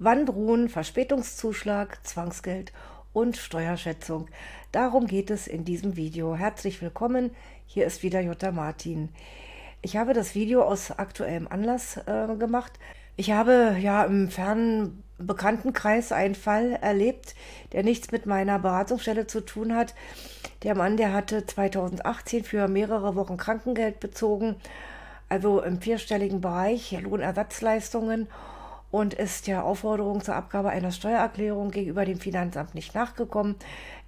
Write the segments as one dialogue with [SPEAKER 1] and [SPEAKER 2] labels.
[SPEAKER 1] Wann drohen Verspätungszuschlag, Zwangsgeld und Steuerschätzung? Darum geht es in diesem Video. Herzlich willkommen, hier ist wieder Jutta Martin. Ich habe das Video aus aktuellem Anlass gemacht. Ich habe ja im fernen Bekanntenkreis einen Fall erlebt, der nichts mit meiner Beratungsstelle zu tun hat. Der Mann, der hatte 2018 für mehrere Wochen Krankengeld bezogen, also im vierstelligen Bereich Lohnersatzleistungen, und ist der Aufforderung zur Abgabe einer Steuererklärung gegenüber dem Finanzamt nicht nachgekommen.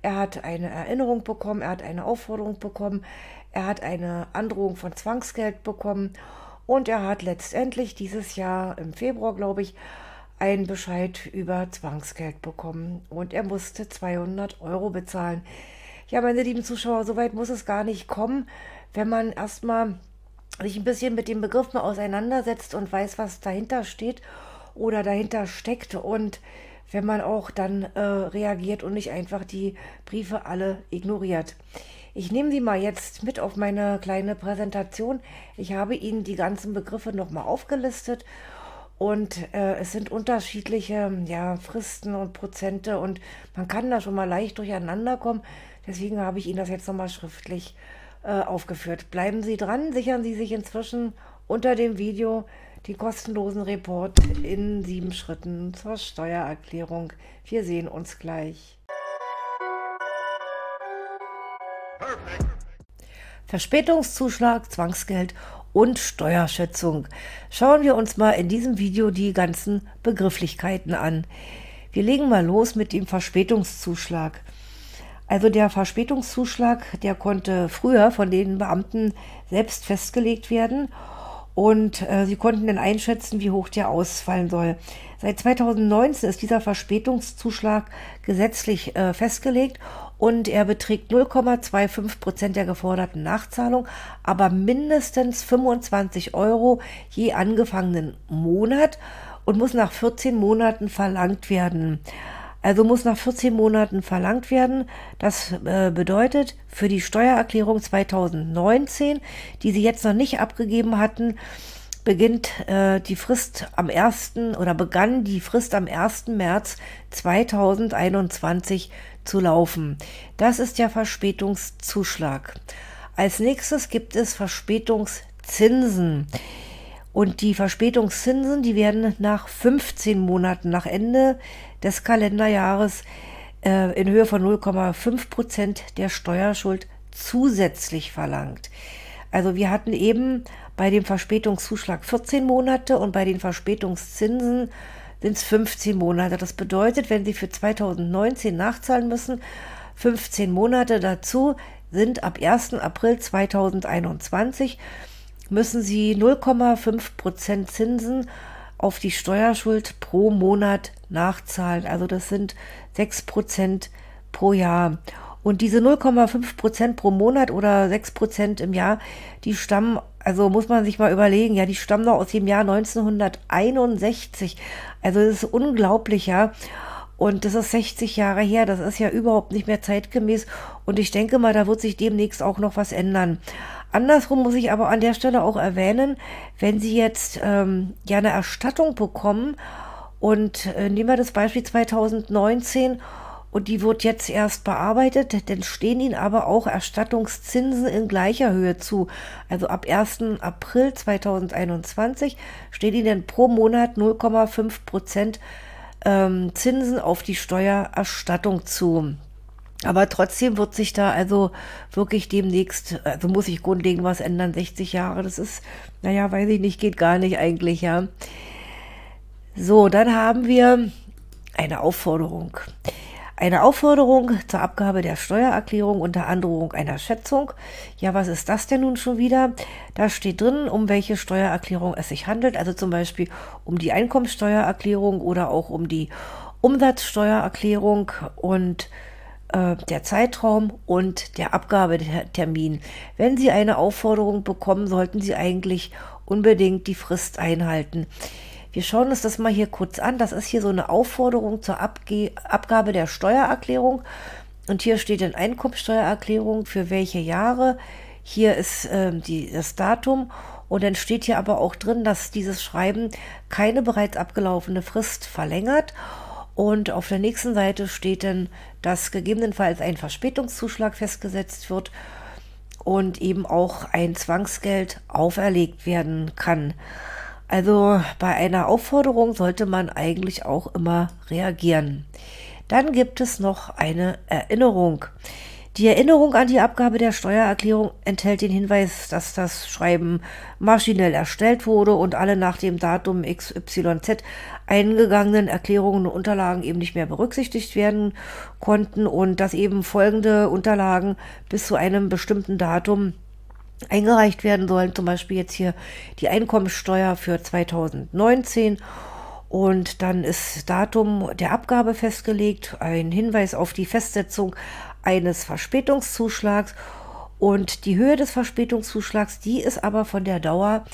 [SPEAKER 1] Er hat eine Erinnerung bekommen, er hat eine Aufforderung bekommen, er hat eine Androhung von Zwangsgeld bekommen und er hat letztendlich dieses Jahr im Februar, glaube ich, einen Bescheid über Zwangsgeld bekommen und er musste 200 Euro bezahlen. Ja, meine lieben Zuschauer, so weit muss es gar nicht kommen, wenn man erstmal sich ein bisschen mit den Begriffen auseinandersetzt und weiß, was dahinter steht oder dahinter steckt, und wenn man auch dann reagiert und nicht einfach die Briefe alle ignoriert. Ich nehme Sie mal jetzt mit auf meine kleine Präsentation. Ich habe Ihnen die ganzen Begriffe nochmal aufgelistet und es sind unterschiedliche Fristen und Prozente und man kann da schon mal leicht durcheinander kommen. Deswegen habe ich Ihnen das jetzt nochmal schriftlich aufgeführt. Bleiben Sie dran, sichern Sie sich inzwischen unter dem Video den kostenlosen Report in 7 Schritten zur Steuererklärung. Wir sehen uns gleich. Verspätungszuschlag, Zwangsgeld und Steuerschätzung. Schauen wir uns mal in diesem Video die ganzen Begrifflichkeiten an. Wir legen mal los mit dem Verspätungszuschlag. Also der Verspätungszuschlag, der konnte früher von den Beamten selbst festgelegt werden und sie konnten dann einschätzen, wie hoch der ausfallen soll. Seit 2019 ist dieser Verspätungszuschlag gesetzlich festgelegt und er beträgt 0,25% der geforderten Nachzahlung, aber mindestens 25 Euro je angefangenen Monat und muss nach 14 Monaten verlangt werden. Also muss nach 14 Monaten verlangt werden. Das bedeutet, für die Steuererklärung 2019, die Sie jetzt noch nicht abgegeben hatten, begann die Frist am 1. März 2021 zu laufen. Das ist der Verspätungszuschlag. Als nächstes gibt es Verspätungszinsen. Und die Verspätungszinsen, die werden nach 15 Monaten nach Ende des Kalenderjahres in Höhe von 0,5% der Steuerschuld zusätzlich verlangt. Also wir hatten eben bei dem Verspätungszuschlag 14 Monate und bei den Verspätungszinsen sind es 15 Monate. Das bedeutet, wenn Sie für 2019 nachzahlen müssen, 15 Monate dazu sind ab 1. April 2021 müssen Sie 0,5% Zinsen auf die Steuerschuld pro Monat nachzahlen. Also das sind 6% pro Jahr. Und diese 0,5% pro Monat oder 6% im Jahr, die stammen, also muss man sich mal überlegen, ja, die stammen noch aus dem Jahr 1961. Also das ist unglaublich, ja. Und das ist 60 Jahre her, das ist ja überhaupt nicht mehr zeitgemäß. Und ich denke mal, da wird sich demnächst auch noch was ändern. Andersrum muss ich aber an der Stelle auch erwähnen, wenn Sie jetzt eine Erstattung bekommen und nehmen wir das Beispiel 2019 und die wird jetzt erst bearbeitet, dann stehen Ihnen aber auch Erstattungszinsen in gleicher Höhe zu. Also ab 1. April 2021 stehen Ihnen pro Monat 0,5% Zinsen auf die Steuererstattung zu. Aber trotzdem wird sich da also wirklich demnächst, also muss sich grundlegend was ändern, 60 Jahre, das ist, naja, weiß ich nicht, geht gar nicht eigentlich, ja. So, dann haben wir eine Aufforderung. Eine Aufforderung zur Abgabe der Steuererklärung unter Androhung einer Schätzung. Ja, was ist das denn nun schon wieder? Da steht drin, um welche Steuererklärung es sich handelt, also zum Beispiel um die Einkommensteuererklärung oder auch um die Umsatzsteuererklärung und der Zeitraum und der Abgabetermin. Wenn Sie eine Aufforderung bekommen, sollten Sie eigentlich unbedingt die Frist einhalten. Wir schauen uns das mal hier kurz an. Das ist hier so eine Aufforderung zur Abgabe der Steuererklärung. Und hier steht in Einkommensteuererklärung für welche Jahre. Hier ist das Datum Und dann steht hier aber auch drin, dass dieses Schreiben keine bereits abgelaufene Frist verlängert. Und auf der nächsten Seite steht dann, dass gegebenenfalls ein Verspätungszuschlag festgesetzt wird und eben auch ein Zwangsgeld auferlegt werden kann. Also bei einer Aufforderung sollte man eigentlich auch immer reagieren. Dann gibt es noch eine Erinnerung. Die Erinnerung an die Abgabe der Steuererklärung enthält den Hinweis, dass das Schreiben maschinell erstellt wurde und alle nach dem Datum XYZ eingegangenen Erklärungen und Unterlagen eben nicht mehr berücksichtigt werden konnten und dass eben folgende Unterlagen bis zu einem bestimmten Datum eingereicht werden sollen. Zum Beispiel jetzt hier die Einkommensteuer für 2019. Und dann ist Datum der Abgabe festgelegt, ein Hinweis auf die Festsetzung eines Verspätungszuschlags. Und die Höhe des Verspätungszuschlags, die ist aber von der Dauer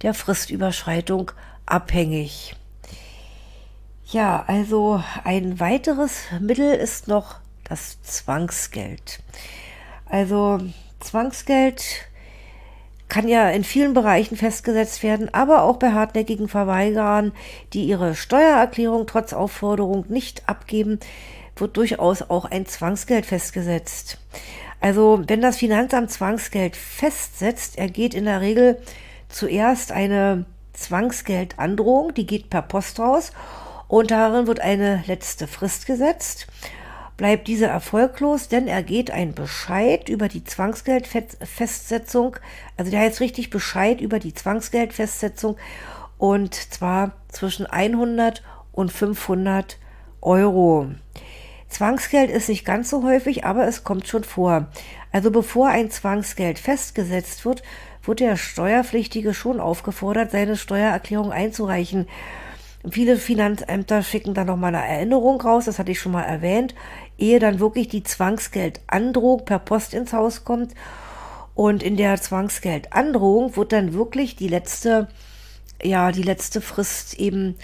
[SPEAKER 1] der Fristüberschreitung abhängig. Ja, also ein weiteres Mittel ist noch das Zwangsgeld. Also Zwangsgeld kann ja in vielen Bereichen festgesetzt werden, aber auch bei hartnäckigen Verweigerern, die ihre Steuererklärung trotz Aufforderung nicht abgeben, wird durchaus auch ein Zwangsgeld festgesetzt. Also wenn das Finanzamt Zwangsgeld festsetzt, ergeht in der Regel zuerst eine Zwangsgeldandrohung, die geht per Post raus und darin wird eine letzte Frist gesetzt. Bleibt diese erfolglos, denn ergeht ein Bescheid über die Zwangsgeldfestsetzung, also der heißt richtig Bescheid über die Zwangsgeldfestsetzung und zwar zwischen 100 und 500 Euro. Zwangsgeld ist nicht ganz so häufig, aber es kommt schon vor. Also bevor ein Zwangsgeld festgesetzt wird, wird der Steuerpflichtige schon aufgefordert, seine Steuererklärung einzureichen. Viele Finanzämter schicken dann nochmal eine Erinnerung raus, das hatte ich schon mal erwähnt, ehe dann wirklich die Zwangsgeldandrohung per Post ins Haus kommt. Und in der Zwangsgeldandrohung wird dann wirklich die letzte Frist eben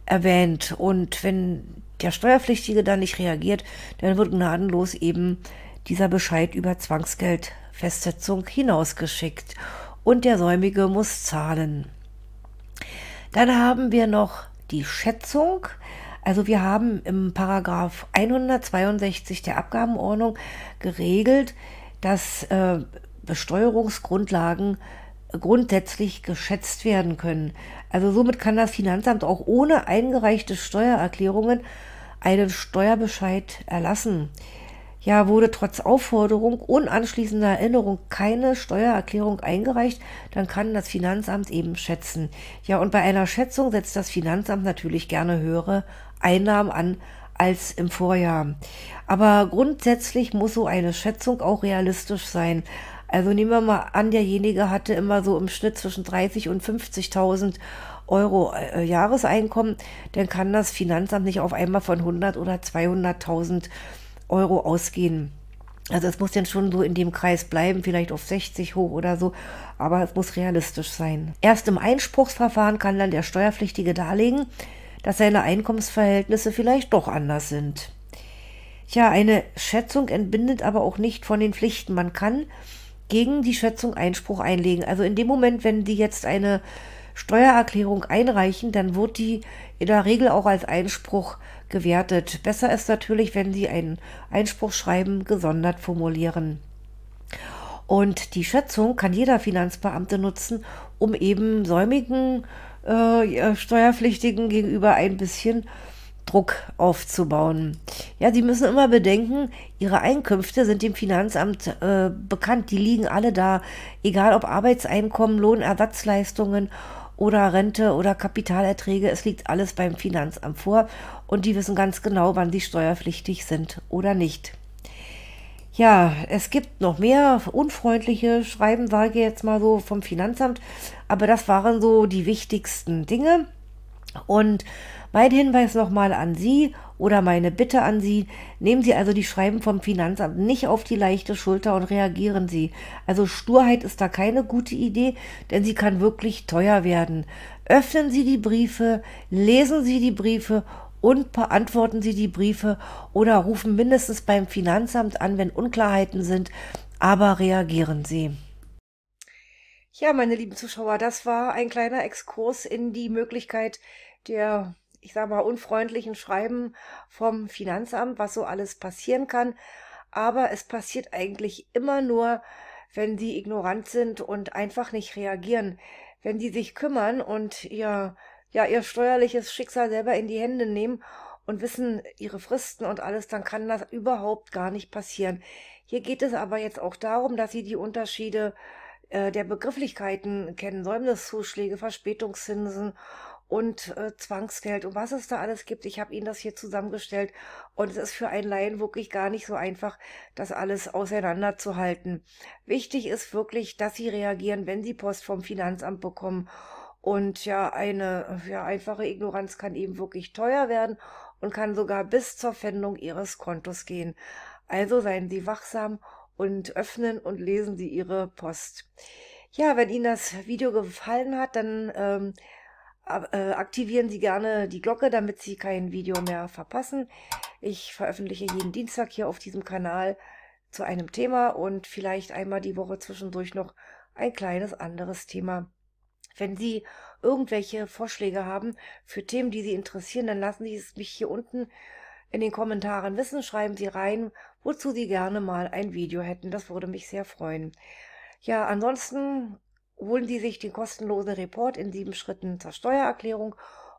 [SPEAKER 1] erwähnt. Und wenn der Steuerpflichtige dann nicht reagiert, dann wird gnadenlos eben dieser Bescheid über Zwangsgeldfestsetzung hinausgeschickt. Und der Säumige muss zahlen. Dann haben wir noch die Schätzung. Also wir haben im Paragraph 162 der Abgabenordnung geregelt, dass Besteuerungsgrundlagen grundsätzlich geschätzt werden können. Also somit kann das Finanzamt auch ohne eingereichte Steuererklärungen einen Steuerbescheid erlassen. Ja, wurde trotz Aufforderung und anschließender Erinnerung keine Steuererklärung eingereicht, dann kann das Finanzamt eben schätzen. Ja, und bei einer Schätzung setzt das Finanzamt natürlich gerne höhere Einnahmen an als im Vorjahr. Aber grundsätzlich muss so eine Schätzung auch realistisch sein. Also nehmen wir mal an, derjenige hatte immer so im Schnitt zwischen 30.000 und 50.000 Euro Jahreseinkommen, dann kann das Finanzamt nicht auf einmal von 100 oder 200.000 Euro ausgehen. Also es muss dann schon so in dem Kreis bleiben, vielleicht auf 60 hoch oder so, aber es muss realistisch sein. Erst im Einspruchsverfahren kann dann der Steuerpflichtige darlegen, dass seine Einkommensverhältnisse vielleicht doch anders sind. Ja, eine Schätzung entbindet aber auch nicht von den Pflichten. Man kann gegen die Schätzung Einspruch einlegen. Also in dem Moment, wenn die jetzt eine Steuererklärung einreichen, dann wird die in der Regel auch als Einspruch gewertet. Besser ist natürlich, wenn Sie ein Einspruchschreiben gesondert formulieren. Und die Schätzung kann jeder Finanzbeamte nutzen, um eben säumigen Steuerpflichtigen gegenüber ein bisschen Druck aufzubauen. Ja, Sie müssen immer bedenken, Ihre Einkünfte sind dem Finanzamt bekannt. Die liegen alle da, egal ob Arbeitseinkommen, Lohnersatzleistungen oder Rente oder Kapitalerträge. Es liegt alles beim Finanzamt vor und die wissen ganz genau, wann sie steuerpflichtig sind oder nicht. Ja, es gibt noch mehr unfreundliche Schreiben, sage ich jetzt mal so, vom Finanzamt, aber das waren so die wichtigsten Dinge. Und mein Hinweis nochmal an Sie oder meine Bitte an Sie, nehmen Sie also die Schreiben vom Finanzamt nicht auf die leichte Schulter und reagieren Sie. Also Sturheit ist da keine gute Idee, denn sie kann wirklich teuer werden. Öffnen Sie die Briefe, lesen Sie die Briefe und beantworten Sie die Briefe oder rufen mindestens beim Finanzamt an, wenn Unklarheiten sind, aber reagieren Sie. Ja, meine lieben Zuschauer, das war ein kleiner Exkurs in die Möglichkeit der, ich sage mal, unfreundlichen Schreiben vom Finanzamt, was so alles passieren kann. Aber es passiert eigentlich immer nur, wenn sie ignorant sind und einfach nicht reagieren. Wenn die sich kümmern und ihr steuerliches Schicksal selber in die Hände nehmen und wissen ihre Fristen und alles, dann kann das überhaupt gar nicht passieren. Hier geht es aber jetzt auch darum, dass sie die Unterschiede der Begrifflichkeiten kennen, Säumniszuschläge, Verspätungszinsen und Zwangsgeld und was es da alles gibt. Ich habe Ihnen das hier zusammengestellt und es ist für einen Laien wirklich gar nicht so einfach, das alles auseinanderzuhalten. Wichtig ist wirklich, dass Sie reagieren, wenn Sie Post vom Finanzamt bekommen. Und ja, eine einfache Ignoranz kann eben wirklich teuer werden und kann sogar bis zur Pfändung Ihres Kontos gehen. Also seien Sie wachsam und öffnen und lesen Sie Ihre Post. Ja, wenn Ihnen das Video gefallen hat, dann aktivieren Sie gerne die Glocke, damit Sie kein Video mehr verpassen. Ich veröffentliche jeden Dienstag hier auf diesem Kanal zu einem Thema und vielleicht einmal die Woche zwischendurch noch ein kleines anderes Thema. Wenn Sie irgendwelche Vorschläge haben für Themen, die Sie interessieren, dann lassen Sie es mich hier unten in den Kommentaren wissen. Schreiben Sie rein, wozu Sie gerne mal ein Video hätten. Das würde mich sehr freuen. Ja, ansonsten holen Sie sich den kostenlosen Report in 7 Schritten zur Steuererklärung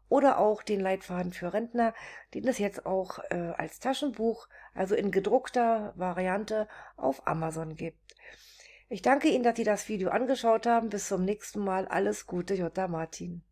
[SPEAKER 1] oder auch den Leitfaden für Rentner, den es jetzt auch als Taschenbuch, also in gedruckter Variante auf Amazon gibt. Ich danke Ihnen, dass Sie das Video angeschaut haben. Bis zum nächsten Mal. Alles Gute, Jutta Martin.